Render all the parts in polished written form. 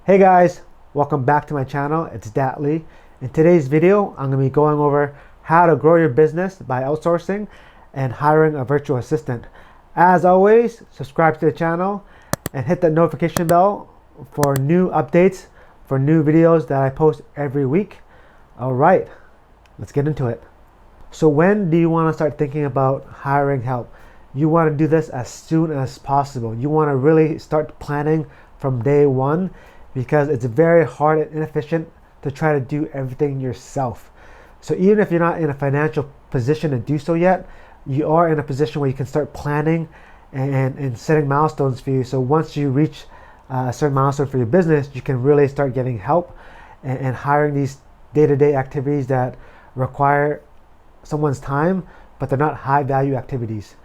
Hey guys, welcome back to my channel. It's Datley. In today's video, I'm going to be going over how to grow your business by outsourcing and hiring a virtual assistant. As always, subscribe to the channel and hit the notification bell for new updates, for new videos that I post every week. All right, let's get into it. So when do you want to start thinking about hiring help? You want to do this as soon as possible. You want to really start planning from day one, because it's very hard and inefficient to try to do everything yourself. So even if you're not in a financial position to do so yet, you are in a position where you can start planning and setting milestones for you. So once you reach a certain milestone for your business, you can really start getting help and hiring these day-to-day activities that require someone's time, but they're not high-value activities.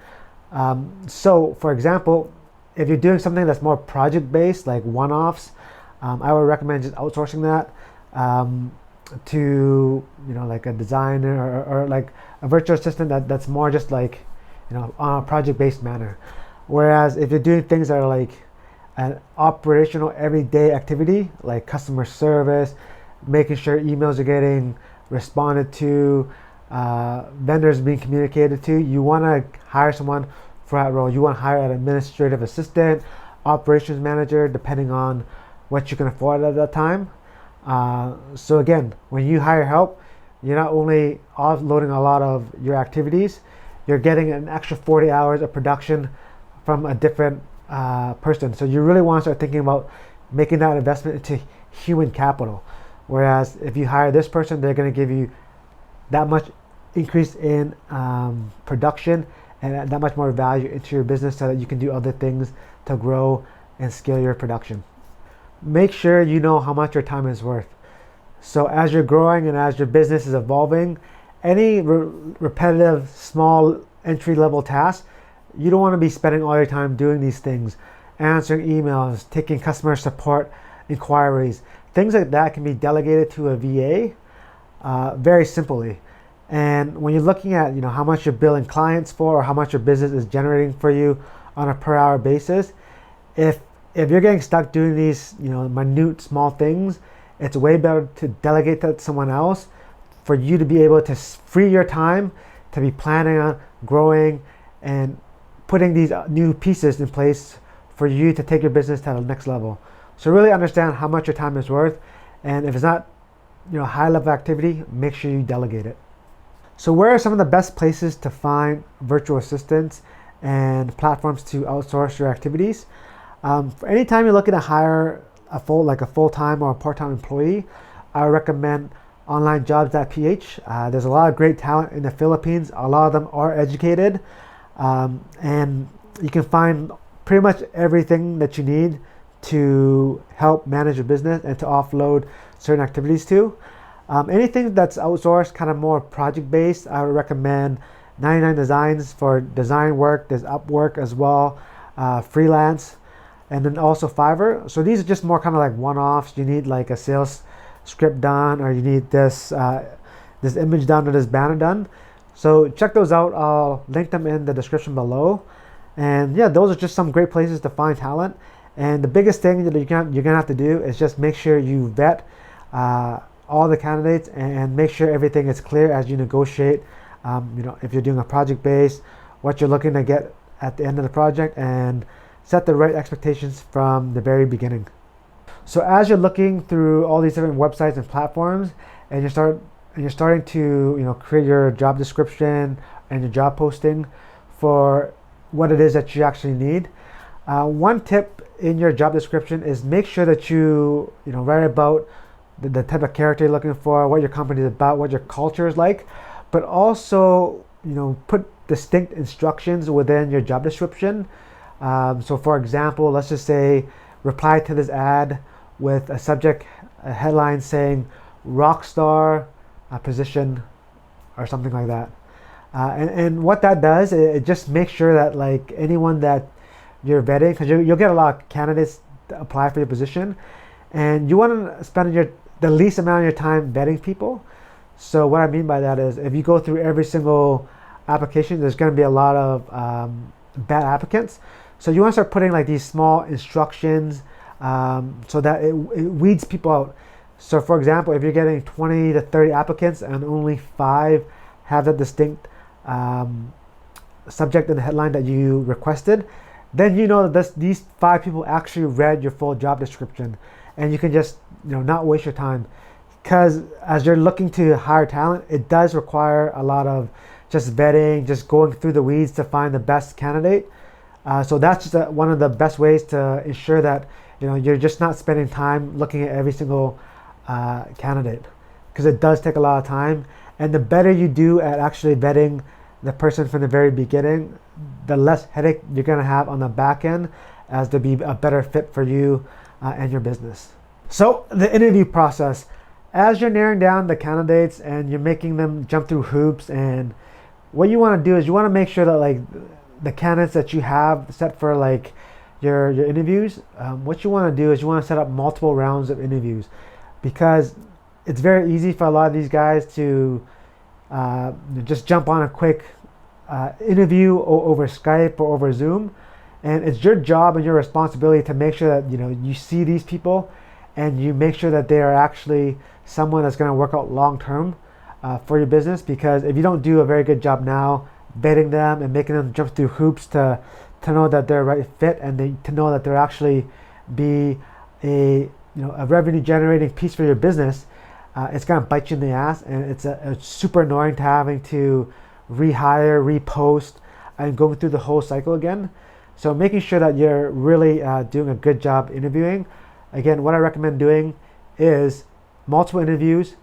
So for example, if you're doing something that's more project-based, like one-offs, I would recommend just outsourcing that to like a designer or like a virtual assistant that's more just like on a project-based manner. Whereas if you're doing things that are like an operational everyday activity, like customer service, making sure emails are getting responded to, vendors being communicated to, you want to hire someone for that role. You want to hire an administrative assistant, operations manager, depending on what you can afford at that time. So again, when you hire help, you're not only offloading a lot of your activities, you're getting an extra 40 hours of production from a different person. So you really want to start thinking about making that investment into human capital. Whereas if you hire this person, they're going to give you that much increase in production and that much more value into your business, so that you can do other things to grow and scale your production. Make sure you know how much your time is worth. So as you're growing and as your business is evolving, any repetitive, small, entry-level tasks, you don't want to be spending all your time doing these things, answering emails, taking customer support inquiries. Things like that can be delegated to a VA very simply. And when you're looking at how much you're billing clients for, or how much your business is generating for you on a per hour basis, if you're getting stuck doing these minute small things, it's way better to delegate that to someone else, for you to be able to free your time to be planning on growing and putting these new pieces in place for you to take your business to the next level. So really understand how much your time is worth, and if it's not high level activity, make sure you delegate it. So where are some of the best places to find virtual assistants and platforms to outsource your activities? For anytime you're looking to hire a full-time or a part-time employee, I would recommend onlinejobs.ph. There's a lot of great talent in the Philippines. A lot of them are educated, and you can find pretty much everything that you need to help manage your business and to offload certain activities to. Anything that's outsourced, kind of more project-based, I would recommend 99 Designs for design work. There's Upwork as well, freelance, and then also Fiverr. So these are just more kind of like one-offs. You need like a sales script done, or you need this image done, or this banner done. So check those out. I'll link them in the description below. And yeah, those are just some great places to find talent. And the biggest thing that you're gonna have to do is just make sure you vet all the candidates and make sure everything is clear as you negotiate. If you're doing a project base, what you're looking to get at the end of the project, and set the right expectations from the very beginning. So as you're looking through all these different websites and platforms, and you're starting to create your job description and your job posting for what it is that you actually need, one tip in your job description is make sure that you write about the type of character you're looking for, what your company is about, what your culture is like, but also put distinct instructions within your job description. So for example, let's just say reply to this ad with a headline saying rock star position, or something like that. And what that does, it just makes sure that like anyone that you're vetting, because you'll get a lot of candidates to apply for your position, and you want to spend the least amount of your time vetting people. So what I mean by that is, if you go through every single application, there's going to be a lot of bad applicants. So you want to start putting like these small instructions so that it weeds people out. So for example, if you're getting 20 to 30 applicants and only 5 have that distinct subject in the headline that you requested, then you know that these 5 people actually read your full job description, and you can just not waste your time. Because as you're looking to hire talent, it does require a lot of just vetting, just going through the weeds to find the best candidate. So that's just one of the best ways to ensure that you're just not spending time looking at every single candidate, because it does take a lot of time. And the better you do at actually vetting the person from the very beginning, the less headache you're going to have on the back end, as to be a better fit for you and your business. So the interview process, as you're narrowing down the candidates and you're making them jump through hoops, and what you want to do is you want to make sure that like the candidates that you have set for like your interviews, what you want to do is you want to set up multiple rounds of interviews, because it's very easy for a lot of these guys to just jump on a quick interview over Skype or over Zoom, and it's your job and your responsibility to make sure that you see these people and you make sure that they are actually someone that's going to work out long term for your business. Because if you don't do a very good job now vetting them and making them jump through hoops to know that they're a right fit, and to know that they're actually be a revenue generating piece for your business, it's going to bite you in the ass, and it's super annoying to having to rehire, repost, and going through the whole cycle again. So making sure that you're really doing a good job interviewing. Again, what I recommend doing is multiple interviews.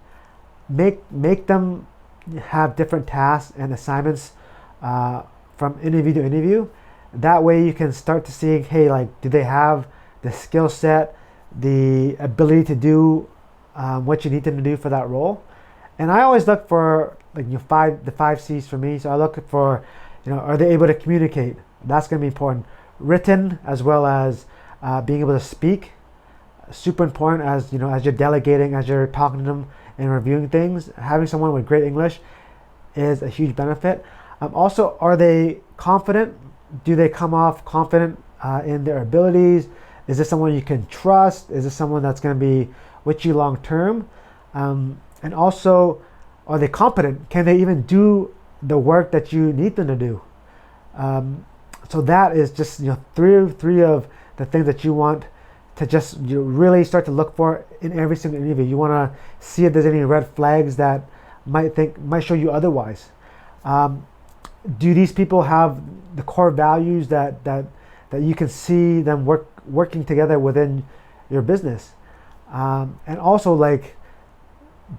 Make them have different tasks and assignments from interview to interview. That way you can start to see, hey, like, do they have the skill set, the ability to do what you need them to do for that role. And I always look for like the 5 C's for me. So I look for, are they able to communicate? That's going to be important. Written, as well as being able to speak. Super important, as as you're delegating, as you're talking to them and reviewing things. Having someone with great English is a huge benefit. Also, are they confident? Do they come off confident in their abilities? Is this someone you can trust? Is this someone that's going to be with you long term? And also, are they competent? Can they even do the work that you need them to do? So that is just three of the things that you want to just really start to look for in every single interview. You want to see if there's any red flags that might show you otherwise. Do these people have the core values that you can see them working together within your business? And also, like,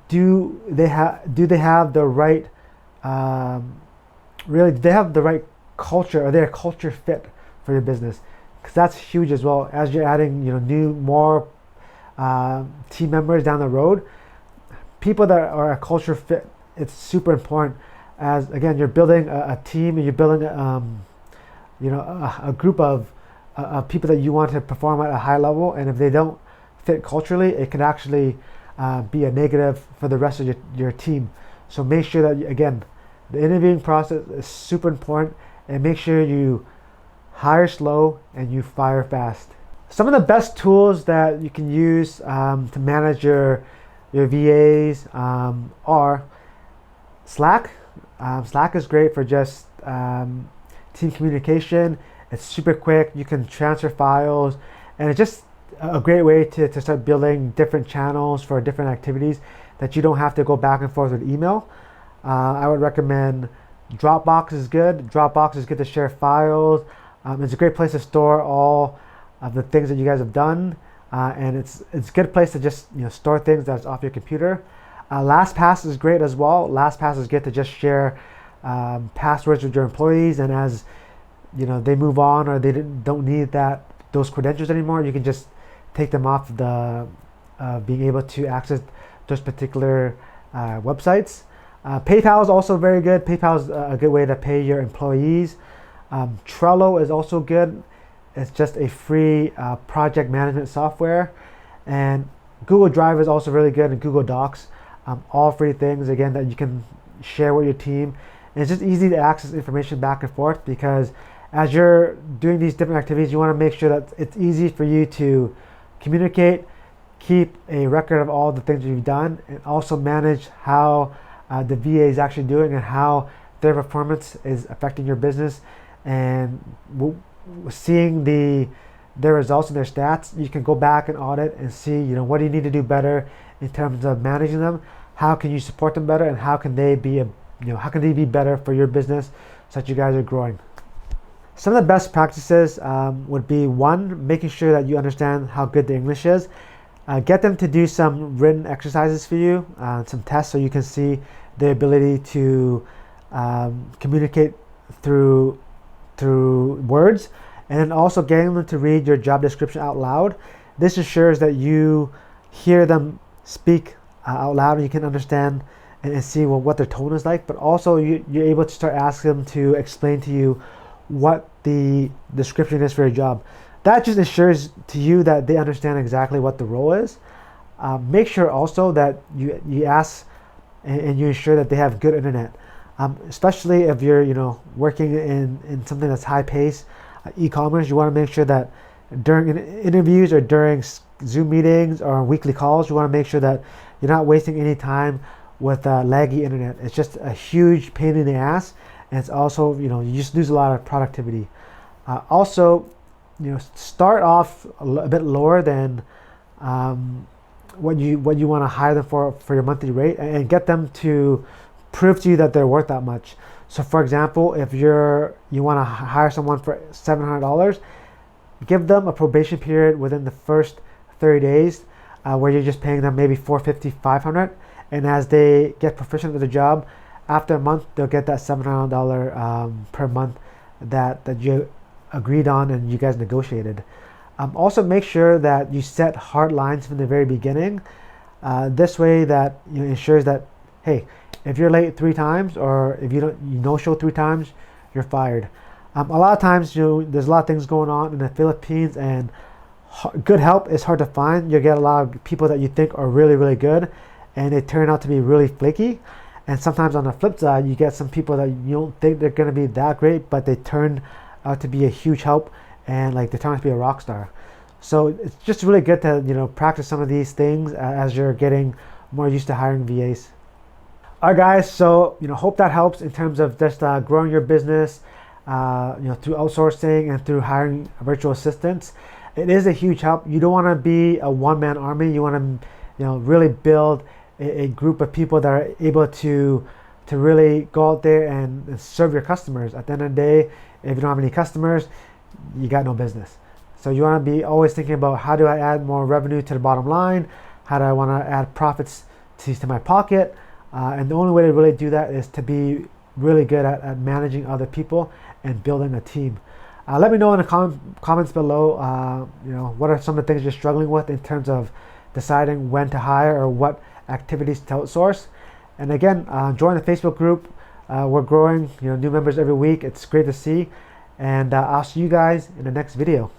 do they have the right really, do they have the right culture? Are they a culture fit for your business? Because that's huge as well. As you're adding more team members down the road, people that are a culture fit, it's super important. As again, you're building a team, and you're building a group of people that you want to perform at a high level, and if they don't fit culturally, it can actually be a negative for the rest of your team. So make sure that, again, the interviewing process is super important, and make sure you hire slow and you fire fast. Some of the best tools that you can use to manage your VAs are Slack. Slack is great for just team communication. It's super quick. You can transfer files, and it's just a great way to start building different channels for different activities that you don't have to go back and forth with email. I would recommend Dropbox is good. Dropbox is good to share files. It's a great place to store all of the things that you guys have done, and it's a good place to just store things that's off your computer. LastPass is great as well. LastPass is good to just share passwords with your employees, and as they move on or they don't need those credentials anymore, you can just take them off the being able to access those particular websites. PayPal is also very good. PayPal is a good way to pay your employees. Trello is also good. It's just a free project management software. And Google Drive is also really good, and Google Docs. All free things, again, that you can share with your team. And it's just easy to access information back and forth, because as you're doing these different activities, you want to make sure that it's easy for you to communicate, keep a record of all the things you've done, and also manage how the VA is actually doing and how their performance is affecting your business. And seeing their results and their stats, you can go back and audit and see, what do you need to do better in terms of managing them. How can you support them better, and how can they be better for your business so that you guys are growing? Some of the best practices would be, one, making sure that you understand how good the English is. Get them to do some written exercises for you, some tests, so you can see their ability to communicate through words, and then also getting them to read your job description out loud. This ensures that you hear them speak out loud and you can understand and see what their tone is like, but also you're able to start asking them to explain to you what the description is for your job. That just ensures to you that they understand exactly what the role is. Make sure also that you ask and you ensure that they have good internet, especially if you're working in something that's high pace, e-commerce. You want to make sure that during interviews or during Zoom meetings or weekly calls, you want to make sure that you're not wasting any time with laggy internet. It's just a huge pain in the ass, and it's also you just lose a lot of productivity. Also, start off a bit lower than what you want to hire them for your monthly rate, and get them to prove to you that they're worth that much. So, for example, if you want to hire someone for $700, give them a probation period within the first 30 days where you're just paying them maybe $450, $500, and as they get proficient with the job, after a month they'll get that $700 per month that you agreed on and you guys negotiated. Also, make sure that you set hard lines from the very beginning. This way that ensures that, hey, if you're late 3 times, or if you no-show 3 times, you're fired. A lot of times, there's a lot of things going on in the Philippines, and good help is hard to find. You get a lot of people that you think are really, really good, and they turn out to be really flaky. And sometimes on the flip side, you get some people that you don't think they're going to be that great, but they turn out to be a huge help, and they turn out to be a rock star. So it's just really good to practice some of these things as you're getting more used to hiring VAs. All right, guys. So hope that helps in terms of just growing your business, through outsourcing and through hiring virtual assistants. It is a huge help. You don't want to be a one-man army. You want to really build a group of people that are able to really go out there and serve your customers. At the end of the day, if you don't have any customers, you got no business. So you want to be always thinking about, how do I add more revenue to the bottom line? How do I want to add profits to my pocket? And the only way to really do that is to be really good at managing other people and building a team. Let me know in the comments below, what are some of the things you're struggling with in terms of deciding when to hire or what activities to outsource. And again, join the Facebook group. We're growing, new members every week. It's great to see. And I'll see you guys in the next video.